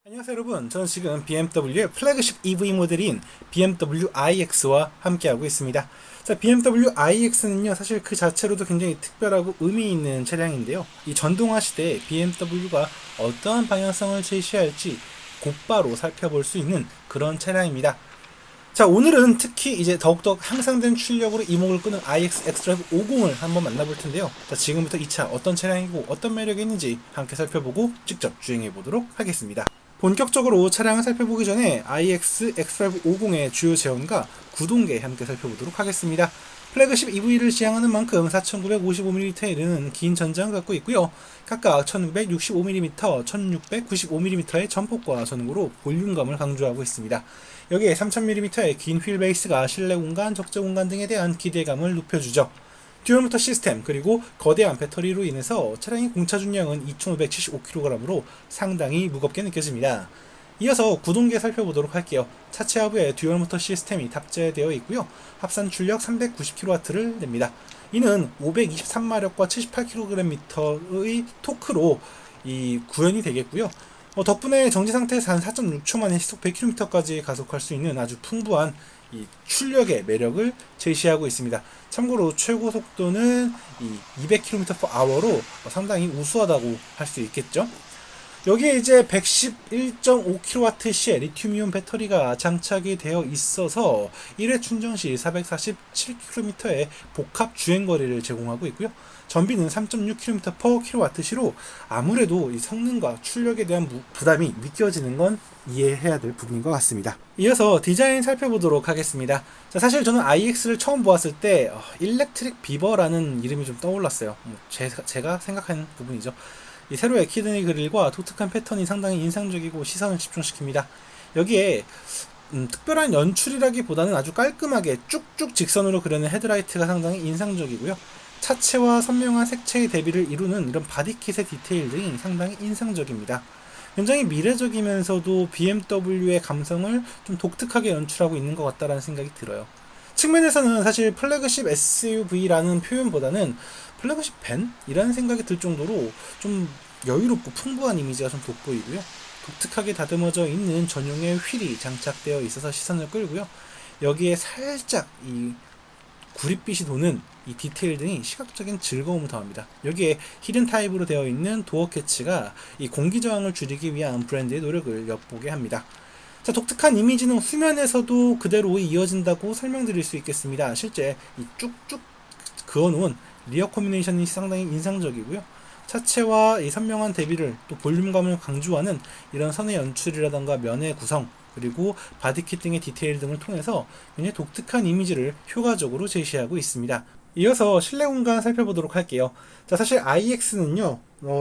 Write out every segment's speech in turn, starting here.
안녕하세요 여러분, 저는 지금 BMW의 플래그십 EV 모델인 BMW iX와 함께하고 있습니다. 자, BMW iX는요 사실 그 자체로도 굉장히 특별하고 의미 있는 차량인데요, 이 전동화 시대에 BMW가 어떠한 방향성을 제시할지 곧바로 살펴볼 수 있는 그런 차량입니다. 자, 오늘은 특히 이제 더욱더 향상된 출력으로 이목을 끄는 iX xDrive 50을 한번 만나볼 텐데요. 자, 지금부터 이 차 어떤 차량이고 어떤 매력이 있는지 함께 살펴보고 직접 주행해 보도록 하겠습니다. 본격적으로 차량을 살펴보기 전에 iX xDrive 50의 주요 제원과 구동계 함께 살펴보도록 하겠습니다. 플래그십 EV를 지향하는 만큼 4955mm에 이르는 긴 전장을 갖고 있고요. 각각 1965mm, 1695mm의 전폭과 전후로 볼륨감을 강조하고 있습니다. 여기에 3000mm의 긴 휠베이스가 실내 공간, 적재 공간 등에 대한 기대감을 높여주죠. 듀얼모터 시스템 그리고 거대한 배터리로 인해서 차량의 공차 중량은 2575kg으로 상당히 무겁게 느껴집니다. 이어서 구동계 살펴보도록 할게요. 차체 하부에 듀얼모터 시스템이 탑재되어 있고요. 합산 출력 390kW를 냅니다. 이는 523마력과 78kgm의 토크로 구현이 되겠고요. 덕분에 정지 상태에서 한 4.6초 만에 시속 100km까지 가속할 수 있는 아주 풍부한 이 출력의 매력을 제시하고 있습니다. 참고로 최고 속도는 200km/h로 상당히 우수하다고 할 수 있겠죠. 여기에 이제 111.5kWh의 리튬이온 배터리가 장착이 되어 있어서 1회 충전 시 447km의 복합 주행거리를 제공하고 있고요. 전비는 3.6km/kWh시로 아무래도 이 성능과 출력에 대한 부담이 느껴지는 건 이해해야 될 부분인 것 같습니다. 이어서 디자인 살펴보도록 하겠습니다. 자, 사실 저는 iX를 처음 보았을 때 일렉트릭 비버라는 이름이 좀 떠올랐어요. 제가 생각하는 부분이죠. 이 세로의 키드니 그릴과 독특한 패턴이 상당히 인상적이고 시선을 집중시킵니다. 여기에 특별한 연출이라기보다는 아주 깔끔하게 쭉쭉 직선으로 그려낸 헤드라이트가 상당히 인상적이고요. 차체와 선명한 색채의 대비를 이루는 이런 바디킷의 디테일 등이 상당히 인상적입니다. 굉장히 미래적이면서도 BMW의 감성을 좀 독특하게 연출하고 있는 것 같다라는 생각이 들어요. 측면에서는 사실 플래그십 SUV라는 표현보다는 플래그십 밴이라는 생각이 들 정도로 좀 여유롭고 풍부한 이미지가 좀 돋보이고요. 독특하게 다듬어져 있는 전용의 휠이 장착되어 있어서 시선을 끌고요. 여기에 살짝 이 구릿빛이 도는 이 디테일 등이 시각적인 즐거움을 더합니다. 여기에 히든 타입으로 되어 있는 도어 캐치가 이 공기 저항을 줄이기 위한 브랜드의 노력을 엿보게 합니다. 자, 독특한 이미지는 후면에서도 그대로 이어진다고 설명드릴 수 있겠습니다. 실제 이 쭉쭉 그어놓은 리어 코미네이션이 상당히 인상적이고요. 차체와 이 선명한 대비를 또 볼륨감을 강조하는 이런 선의 연출이라던가 면의 구성 그리고 바디킷 등의 디테일 등을 통해서 굉장히 독특한 이미지를 효과적으로 제시하고 있습니다. 이어서 실내 공간 살펴보도록 할게요. 자, 사실 iX는요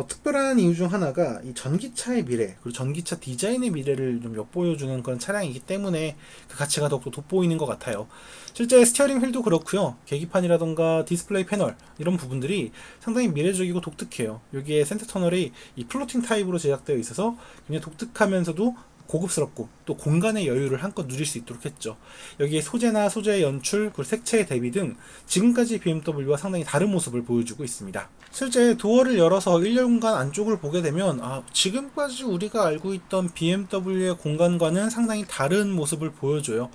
특별한 이유 중 하나가 이 전기차의 미래 그리고 전기차 디자인의 미래를 좀 엿보여주는 그런 차량이기 때문에 그 가치가 더욱더 돋보이는 것 같아요. 실제 스티어링 휠도 그렇고요, 계기판이라던가 디스플레이 패널 이런 부분들이 상당히 미래적이고 독특해요. 여기에 센터 터널이 이 플로팅 타입으로 제작되어 있어서 굉장히 독특하면서도 고급스럽고 또 공간의 여유를 한껏 누릴 수 있도록 했죠. 여기에 소재나 소재의 연출, 그리고 색채의 대비 등 지금까지 BMW와 상당히 다른 모습을 보여주고 있습니다. 실제 도어를 열어서 일렬 공간 안쪽을 보게 되면 지금까지 우리가 알고 있던 BMW의 공간과는 상당히 다른 모습을 보여줘요.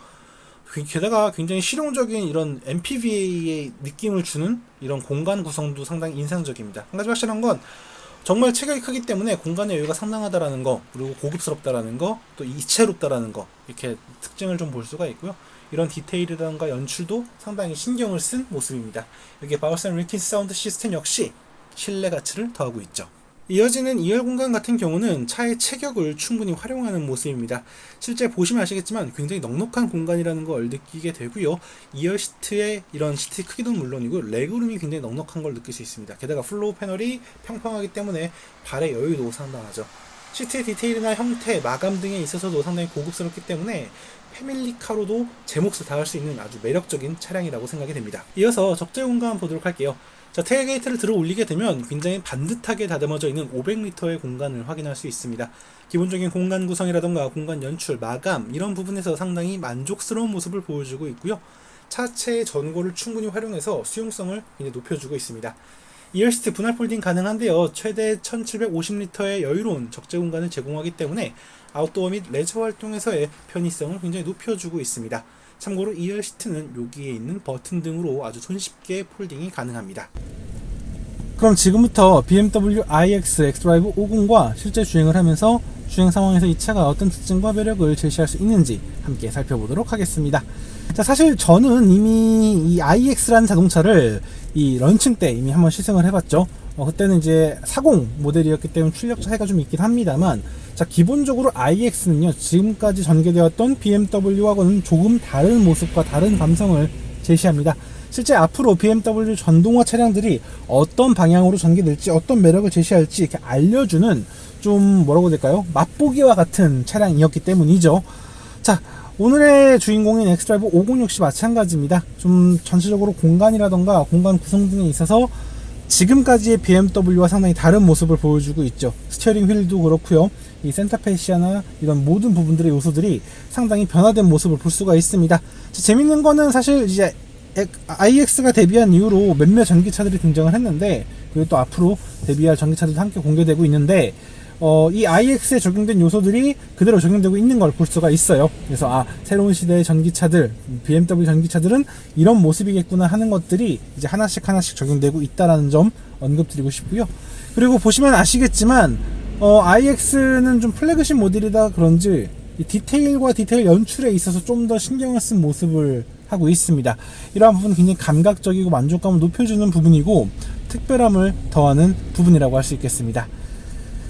게다가 굉장히 실용적인 이런 MPV의 느낌을 주는 이런 공간 구성도 상당히 인상적입니다. 한 가지 확실한 건 정말 체격이 크기 때문에 공간의 여유가 상당하다라는 거, 그리고 고급스럽다라는 거, 또 이채롭다라는 거, 이렇게 특징을 좀 볼 수가 있고요. 이런 디테일이라던가 연출도 상당히 신경을 쓴 모습입니다. 여기에 바우스 & 윌킨스 사운드 시스템 역시 신뢰 가치를 더하고 있죠. 이어지는 2열 공간 같은 경우는 차의 체격을 충분히 활용하는 모습입니다. 실제 보시면 아시겠지만 굉장히 넉넉한 공간이라는 걸 느끼게 되고요. 2열 시트의 이런 시트 크기도 물론이고 레그룸이 굉장히 넉넉한 걸 느낄 수 있습니다. 게다가 플로우 패널이 평평하기 때문에 발의 여유도 상당하죠. 시트의 디테일이나 형태, 마감 등에 있어서도 상당히 고급스럽기 때문에 패밀리카로도 제 몫을 다할 수 있는 아주 매력적인 차량이라고 생각이 됩니다. 이어서 적재 공간 보도록 할게요. 자, 테일게이트를 들어 올리게 되면 굉장히 반듯하게 다듬어져 있는 500리터의 공간을 확인할 수 있습니다. 기본적인 공간 구성이라던가 공간 연출, 마감 이런 부분에서 상당히 만족스러운 모습을 보여주고 있고요. 차체의 전고를 충분히 활용해서 수용성을 굉장히 높여주고 있습니다. 2열 시트 분할 폴딩 가능한데요. 최대 1750리터의 여유로운 적재 공간을 제공하기 때문에 아웃도어 및 레저 활동에서의 편의성을 굉장히 높여주고 있습니다. 참고로 2열 시트는 여기에 있는 버튼 등으로 아주 손쉽게 폴딩이 가능합니다. 그럼 지금부터 BMW iX xDrive 50과 실제 주행을 하면서 주행 상황에서 이 차가 어떤 특징과 매력을 제시할 수 있는지 함께 살펴보도록 하겠습니다. 자, 사실 저는 이미 이 iX라는 자동차를 이 런칭 때 이미 한번 시승을 해봤죠. 그때는 이제 40 모델이었기 때문에 출력 차이가 좀 있긴 합니다만, 자, 기본적으로 iX는요, 지금까지 전개되었던 BMW하고는 조금 다른 모습과 다른 감성을 제시합니다. 실제 앞으로 BMW 전동화 차량들이 어떤 방향으로 전개될지, 어떤 매력을 제시할지 이렇게 알려주는, 좀 뭐라고 해야 될까요? 맛보기와 같은 차량이었기 때문이죠. 자, 오늘의 주인공인 xDrive 50 역시 마찬가지입니다. 좀 전체적으로 공간이라던가 공간 구성 등에 있어서 지금까지의 BMW와 상당히 다른 모습을 보여주고 있죠. 스티어링 휠도 그렇고요, 이 센터 페시아나 이런 모든 부분들의 요소들이 상당히 변화된 모습을 볼 수가 있습니다. 자, 재밌는 거는 사실 이제 iX가 데뷔한 이후로 몇몇 전기차들이 등장을 했는데, 그리고 또 앞으로 데뷔할 전기차들도 함께 공개되고 있는데, 이 iX에 적용된 요소들이 그대로 적용되고 있는 걸 볼 수가 있어요. 그래서 새로운 시대의 전기차들, BMW 전기차들은 이런 모습이겠구나 하는 것들이 이제 하나씩 적용되고 있다라는 점 언급드리고 싶고요. 그리고 보시면 아시겠지만 iX는 좀 플래그십 모델이다 그런지 이 디테일과 디테일 연출에 있어서 좀 더 신경을 쓴 모습을 하고 있습니다. 이러한 부분은 굉장히 감각적이고 만족감을 높여주는 부분이고 특별함을 더하는 부분이라고 할 수 있겠습니다.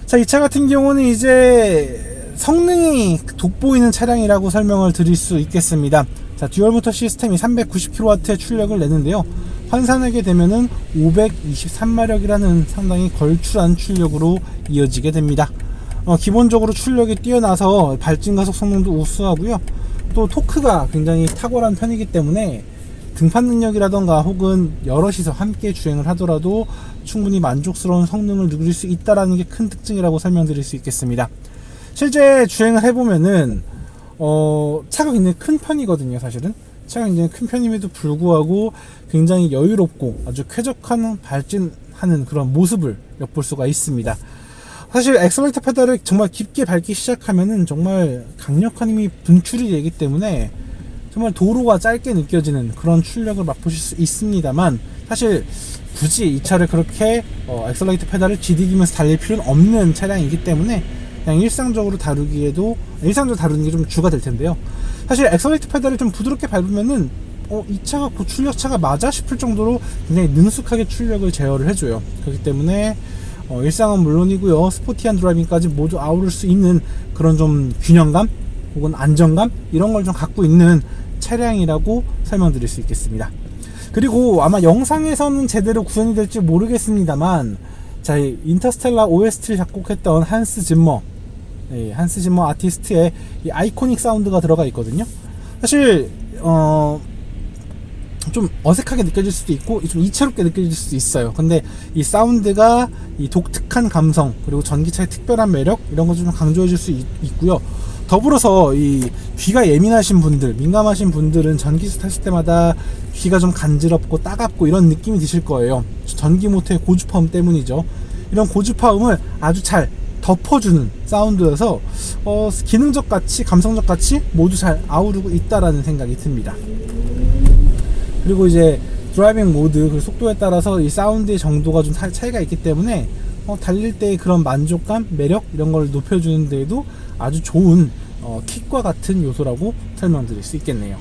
자, 이 차 같은 경우는 이제 성능이 돋보이는 차량이라고 설명을 드릴 수 있겠습니다. 자, 듀얼 모터 시스템이 390kW의 출력을 내는데요. 환산하게 되면은 523마력이라는 상당히 걸출한 출력으로 이어지게 됩니다. 기본적으로 출력이 뛰어나서 발진 가속 성능도 우수하고요. 또 토크가 굉장히 탁월한 편이기 때문에 등판 능력이라던가 혹은 여럿이서 함께 주행을 하더라도 충분히 만족스러운 성능을 누릴 수 있다는 게 큰 특징이라고 설명드릴 수 있겠습니다. 실제 주행을 해보면은 차가 굉장히 큰 편이거든요. 사실은 차가 굉장히 큰 편임에도 불구하고 굉장히 여유롭고 아주 쾌적한 발진하는 그런 모습을 엿볼 수가 있습니다. 사실 엑셀레이터 페달을 정말 깊게 밟기 시작하면은 정말 강력한 힘이 분출이 되기 때문에 정말 도로가 짧게 느껴지는 그런 출력을 맛보실 수 있습니다만, 사실 굳이 이 차를 그렇게 엑셀레이터 페달을 지디기면서 달릴 필요는 없는 차량이기 때문에 그냥 일상적으로 다루는 게 좀 주가 될 텐데요. 사실 엑셀레이터 페달을 좀 부드럽게 밟으면은 이 차가 고출력차가 맞아 싶을 정도로 굉장히 능숙하게 출력을 제어를 해줘요. 그렇기 때문에 일상은 물론이고요, 스포티한 드라이빙까지 모두 아우를 수 있는 그런 좀 균형감 혹은 안정감, 이런 걸 좀 갖고 있는 차량이라고 설명드릴 수 있겠습니다. 그리고 아마 영상에서는 제대로 구현이 될지 모르겠습니다만, 자, 인터스텔라 OST를 작곡했던 한스 짐머 아티스트의 이 아이코닉 사운드가 들어가 있거든요. 사실 좀 어색하게 느껴질 수도 있고 좀 이채롭게 느껴질 수도 있어요. 근데 이 사운드가 이 독특한 감성, 그리고 전기차의 특별한 매력, 이런 거 좀 강조해 줄 수 있고요. 더불어서 이 귀가 예민하신 분들, 민감하신 분들은 전기차 탔을 때마다 귀가 좀 간지럽고 따갑고 이런 느낌이 드실 거예요. 전기 모터의 고주파음 때문이죠. 이런 고주파음을 아주 잘 덮어주는 사운드여서 기능적 가치, 감성적 가치 모두 잘 아우르고 있다라는 생각이 듭니다. 그리고 이제 드라이빙 모드, 그 속도에 따라서 이 사운드의 정도가 좀 차이가 있기 때문에 달릴 때의 그런 만족감, 매력, 이런 걸 높여주는 데에도 아주 좋은 킥과 같은 요소라고 설명드릴 수 있겠네요.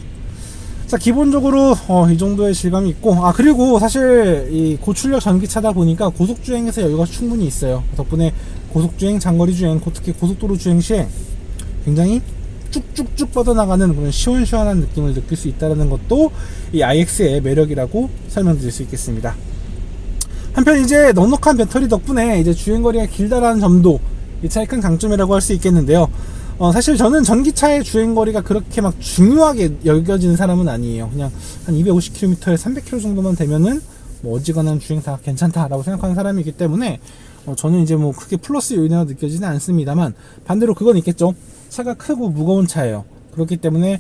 자, 기본적으로 이 정도의 질감이 있고, 그리고 사실 이 고출력 전기차다 보니까 고속주행에서 여유가 충분히 있어요. 덕분에 고속주행, 장거리 주행, 특히 고속도로 주행 시에 굉장히 쭉쭉쭉 뻗어나가는 그런 시원시원한 느낌을 느낄 수 있다는 것도 이 iX의 매력이라고 설명드릴 수 있겠습니다. 한편 이제 넉넉한 배터리 덕분에 이제 주행거리가 길다라는 점도 이 차의 큰 강점이라고 할 수 있겠는데요. 사실 저는 전기차의 주행거리가 그렇게 막 중요하게 여겨지는 사람은 아니에요. 그냥 한 250km에 300km 정도만 되면은 뭐 어지간한 주행 다 괜찮다라고 생각하는 사람이기 때문에 저는 이제 뭐 크게 플러스 요인이라고 느껴지는 않습니다만, 반대로 그건 있겠죠. 차가 크고 무거운 차예요. 그렇기 때문에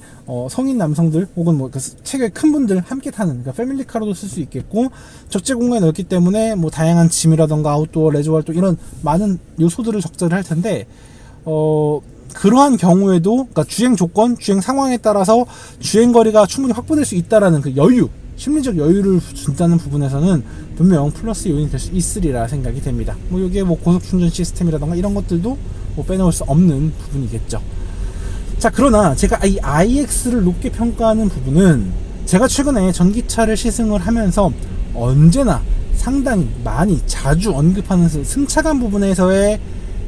성인 남성들 혹은 뭐 체격이 큰 분들 함께 타는, 그러니까 패밀리카로도 쓸 수 있겠고, 적재 공간이 넓기 때문에 뭐 다양한 짐이라던가 아웃도어, 레저 활동 이런 많은 요소들을 적재를 할 텐데, 그러한 경우에도, 그러니까 주행 조건, 주행 상황에 따라서 주행 거리가 충분히 확보될 수 있다라는 그 여유, 심리적 여유를 준다는 부분에서는 분명 플러스 요인이 될 수 있으리라 생각이 됩니다. 뭐 이게 뭐 고속 충전 시스템이라던가 이런 것들도 뭐 빼놓을 수 없는 부분이겠죠. 자, 그러나 제가 이 iX를 높게 평가하는 부분은, 제가 최근에 전기차를 시승을 하면서 언제나 상당히 많이 자주 언급하는 승차감 부분에서의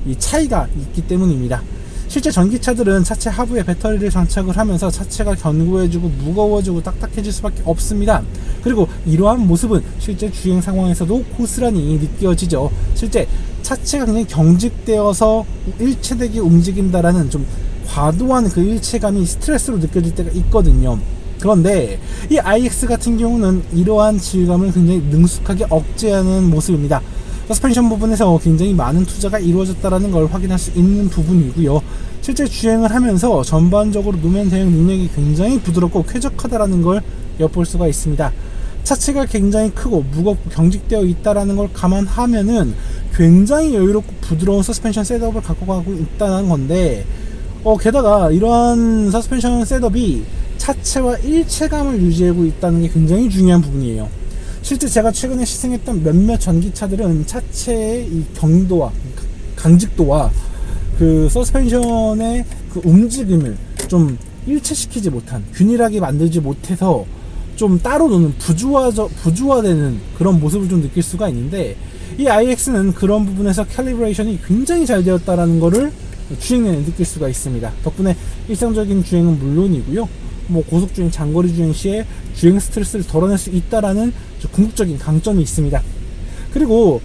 이 차이가 있기 때문입니다. 실제 전기차들은 차체 하부에 배터리를 장착을 하면서 차체가 견고해지고 무거워지고 딱딱해질 수밖에 없습니다. 그리고 이러한 모습은 실제 주행 상황에서도 고스란히 느껴지죠. 실제 차체가 굉장히 경직되어서 일체되게 움직인다라는 좀 과도한 그 일체감이 스트레스로 느껴질 때가 있거든요. 그런데 이 iX 같은 경우는 이러한 질감을 굉장히 능숙하게 억제하는 모습입니다. 서스펜션 부분에서 굉장히 많은 투자가 이루어졌다는 걸 확인할 수 있는 부분이고요. 실제 주행을 하면서 전반적으로 노면 대응 능력이 굉장히 부드럽고 쾌적하다는 걸 엿볼 수가 있습니다. 차체가 굉장히 크고 무겁고 경직되어 있다는 걸 감안하면은 굉장히 여유롭고 부드러운 서스펜션 셋업을 갖고 가고 있다는 건데, 게다가 이러한 서스펜션 셋업이 차체와 일체감을 유지하고 있다는 게 굉장히 중요한 부분이에요. 실제 제가 최근에 시승했던 몇몇 전기차들은 차체의 이 경도와 강직도와 그 서스펜션의 그 움직임을 좀 일체시키지 못한, 균일하게 만들지 못해서 좀 따로 노는 부주화되는 그런 모습을 좀 느낄 수가 있는데, 이 iX는 그런 부분에서 캘리브레이션이 굉장히 잘 되었다라는 거를 주행 내내 느낄 수가 있습니다. 덕분에 일상적인 주행은 물론이고요, 뭐 고속주행, 장거리 주행 시에 주행 스트레스를 덜어낼 수 있다라는 궁극적인 강점이 있습니다. 그리고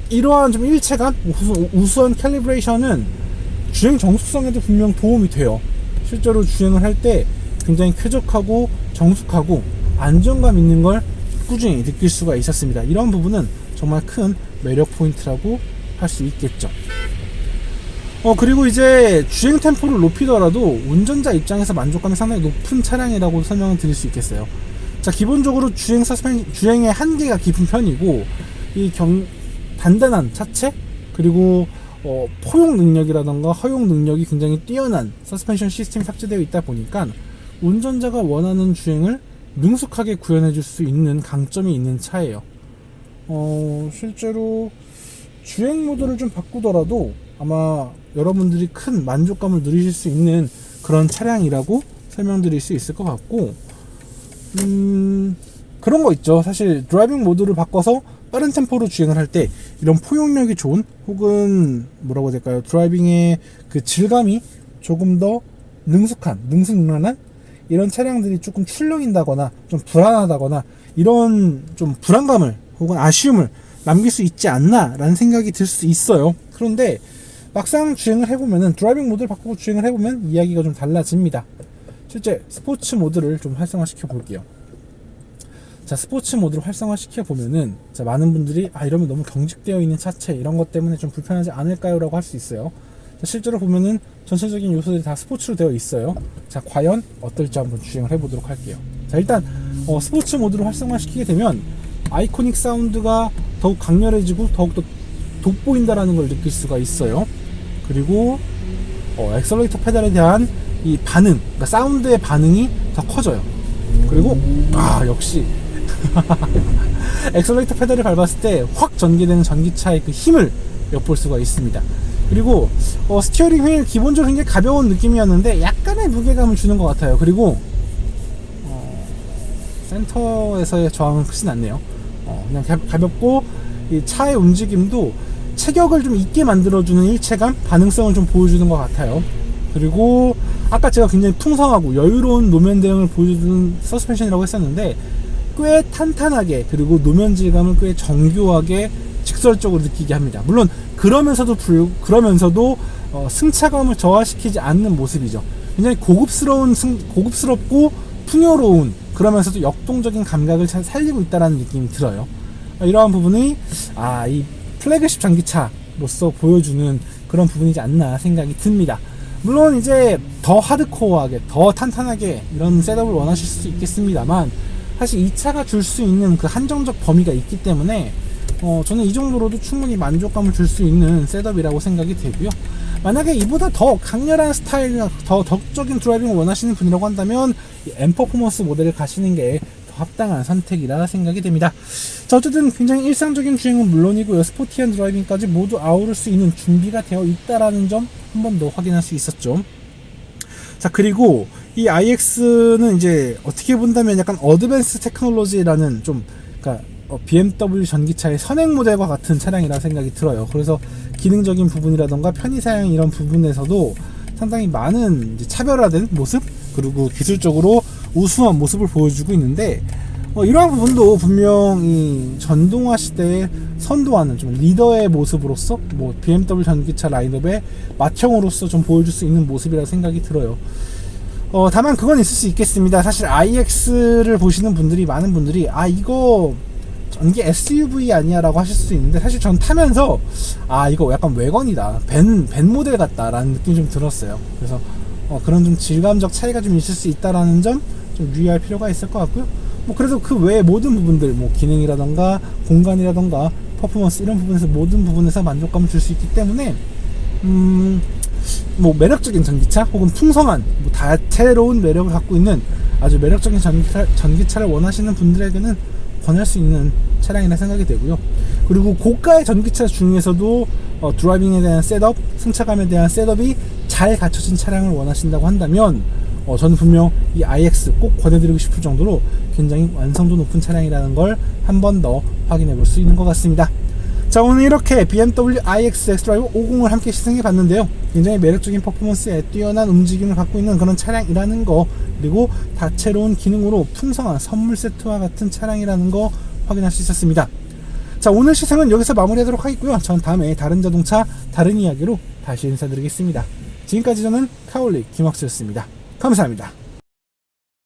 이러한 좀 일체감, 우수한 캘리브레이션은 주행 정숙성에도 분명 도움이 돼요. 실제로 주행을 할 때 굉장히 쾌적하고 정숙하고 안정감 있는 걸 꾸준히 느낄 수가 있었습니다. 이런 부분은 정말 큰 매력 포인트라고 할 수 있겠죠. 그리고 이제 주행 템포를 높이더라도 운전자 입장에서 만족감이 상당히 높은 차량이라고 설명을 드릴 수 있겠어요. 자, 기본적으로 주행의 한계가 깊은 편이고, 단단한 차체, 그리고 포용 능력이라던가 허용 능력이 굉장히 뛰어난 서스펜션 시스템이 탑재되어 있다 보니까 운전자가 원하는 주행을 능숙하게 구현해 줄 수 있는 강점이 있는 차예요. 실제로 주행 모드를 좀 바꾸더라도 아마 여러분들이 큰 만족감을 누리실 수 있는 그런 차량이라고 설명드릴 수 있을 것 같고, 그런 거 있죠. 사실 드라이빙 모드를 바꿔서 빠른 템포로 주행을 할 때 이런 포용력이 좋은, 혹은 뭐라고 해야 될까요, 드라이빙의 그 질감이 조금 더 능숙능란한 이런 차량들이 조금 출렁인다거나 좀 불안하다거나 이런 좀 불안감을 혹은 아쉬움을 남길 수 있지 않나 라는 생각이 들 수 있어요. 그런데 막상 주행을 해보면은, 드라이빙 모드를 바꾸고 주행을 해보면 이야기가 좀 달라집니다. 실제 스포츠 모드를 좀 활성화시켜 볼게요. 자, 스포츠 모드를 활성화시켜 보면은, 자, 많은 분들이 이러면 너무 경직되어 있는 차체 이런 것 때문에 좀 불편하지 않을까요? 라고 할 수 있어요. 자, 실제로 보면은 전체적인 요소들이 다 스포츠로 되어 있어요. 자, 과연 어떨지 한번 주행을 해보도록 할게요. 자, 일단 스포츠 모드를 활성화시키게 되면 아이코닉 사운드가 더욱 강렬해지고 더욱더 돋보인다라는 걸 느낄 수가 있어요. 그리고 엑셀러레이터 페달에 대한 이 반응, 그러니까 사운드의 반응이 더 커져요. 그리고 역시 엑셀러레이터 페달을 밟았을 때 확 전개되는 전기차의 그 힘을 엿볼 수가 있습니다. 그리고 스티어링 휠 기본적으로 굉장히 가벼운 느낌이었는데 약간의 무게감을 주는 것 같아요. 그리고 센터에서의 저항은 크진 않네요. 그냥 가볍고, 이 차의 움직임도 체격을 좀 있게 만들어주는 일체감, 반응성을 좀 보여주는 것 같아요. 그리고 아까 제가 굉장히 풍성하고 여유로운 노면 대응을 보여주는 서스펜션이라고 했었는데, 꽤 탄탄하게, 그리고 노면 질감을 꽤 정교하게 직설적으로 느끼게 합니다. 물론 그러면서도 승차감을 저하시키지 않는 모습이죠. 굉장히 고급스럽고 풍요로운, 그러면서도 역동적인 감각을 잘 살리고 있다는 느낌이 들어요. 이러한 부분이 이 플래그십 전기차로서 보여주는 그런 부분이지 않나 생각이 듭니다. 물론 이제 더 하드코어하게, 더 탄탄하게 이런 셋업을 원하실 수 있겠습니다만, 사실 이 차가 줄 수 있는 그 한정적 범위가 있기 때문에 저는 이 정도로도 충분히 만족감을 줄 수 있는 셋업이라고 생각이 되고요. 만약에 이보다 더 강렬한 스타일이나 더 덕적인 드라이빙을 원하시는 분이라고 한다면 M 퍼포먼스 모델을 가시는 게 더 합당한 선택이라 생각이 됩니다. 자, 어쨌든 굉장히 일상적인 주행은 물론이고요, 스포티한 드라이빙까지 모두 아우를 수 있는 준비가 되어 있다라는 점 한 번 더 확인할 수 있었죠. 자, 그리고 이 iX는 이제 어떻게 본다면 약간 어드밴스 테크놀로지라는 좀, 그러니까 BMW 전기차의 선행 모델과 같은 차량이라 생각이 들어요. 그래서 기능적인 부분이라던가 편의사양 이런 부분에서도 상당히 많은 이제 차별화된 모습, 그리고 기술적으로 우수한 모습을 보여주고 있는데, 이러한 부분도 분명히 전동화 시대에 선도하는 좀 리더의 모습으로서 뭐 BMW 전기차 라인업의 맏형으로서 좀 보여줄 수 있는 모습이라 생각이 들어요. 다만 그건 있을 수 있겠습니다. 사실 iX를 보시는 분들이, 많은 분들이 이거 전기 SUV 아니야 라고 하실 수 있는데, 사실 전 타면서 이거 약간 외건이다, 벤 모델 같다 라는 느낌이 좀 들었어요. 그래서 그런 좀 질감적 차이가 좀 있을 수 있다라는 점 좀 유의할 필요가 있을 것 같고요. 뭐 그래서 그 외의 모든 부분들, 뭐 기능이라던가 공간이라던가 퍼포먼스 이런 부분에서, 모든 부분에서 만족감을 줄 수 있기 때문에 뭐 매력적인 전기차 혹은 풍성한 뭐 다채로운 매력을 갖고 있는 아주 매력적인 전기차를 원하시는 분들에게는 권할 수 있는 차량이라 생각이 되고요. 그리고 고가의 전기차 중에서도 드라이빙에 대한 셋업, 승차감에 대한 셋업이 잘 갖춰진 차량을 원하신다고 한다면 저는 분명 이 iX 꼭 권해드리고 싶을 정도로 굉장히 완성도 높은 차량이라는 걸 한 번 더 확인해 볼 수 있는 것 같습니다. 자, 오늘 이렇게 BMW iX xDrive 50을 함께 시승해 봤는데요. 굉장히 매력적인 퍼포먼스에 뛰어난 움직임을 갖고 있는 그런 차량이라는 거, 그리고 다채로운 기능으로 풍성한 선물 세트와 같은 차량이라는 거 확인할 수 있었습니다. 자, 오늘 시승은 여기서 마무리하도록 하겠고요. 전 다음에 다른 자동차, 다른 이야기로 다시 인사드리겠습니다. 지금까지 저는 카올릭 김학수였습니다. 감사합니다.